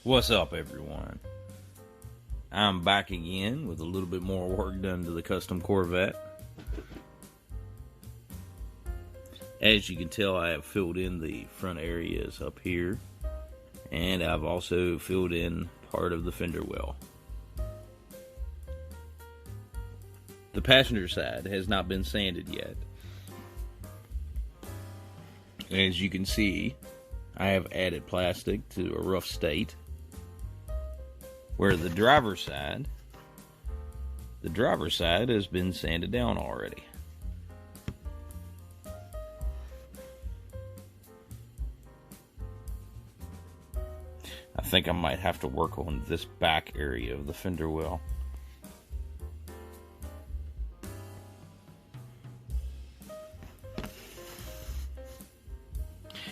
What's up, everyone? I'm back again with a little bit more work done to the custom Corvette. As you can tell, I have filled in the front areas up here, and I've also filled in part of the fender well. The passenger side has not been sanded yet. As you can see, I have added plastic to a rough state. Where the driver's side has been sanded down already. I think I might have to work on this back area of the fender well.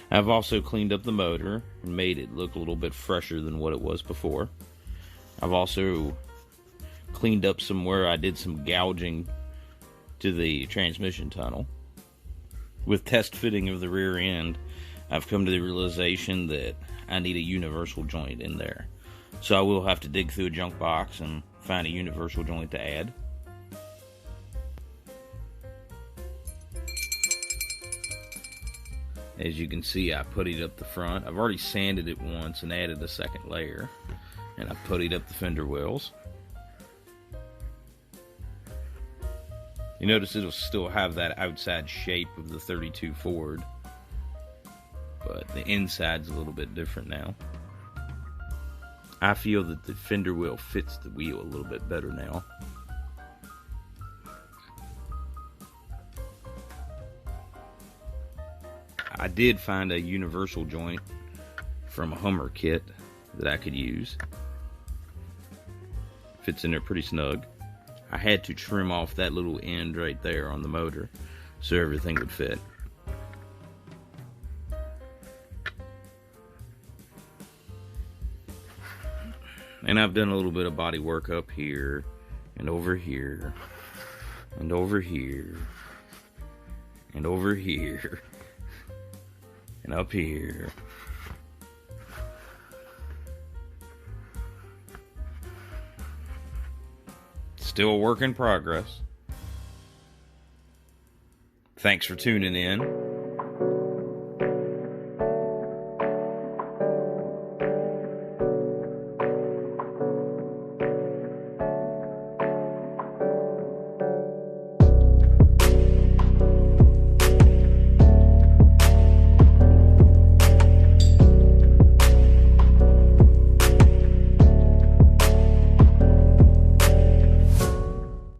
I've also cleaned up the motor and made it look a little bit fresher than what it was before. I've also cleaned up somewhere I did some gouging to the transmission tunnel. With test fitting of the rear end, I've come to the realization that I need a universal joint in there. So I will have to dig through a junk box and find a universal joint to add. As you can see, I puttied up the front. I've already sanded it once and added a second layer. And I puttied up the fender wells. You notice it'll still have that outside shape of the 32 Ford, but the inside's a little bit different now. I feel that the fender well fits the wheel a little bit better now. I did find a universal joint from a Hummer kit that I could use. Fits in there pretty snug. I had to trim off that little end right there on the motor so everything would fit. And I've done a little bit of body work up here and over here and over here and over here and up here. Still a work in progress. Thanks for tuning in.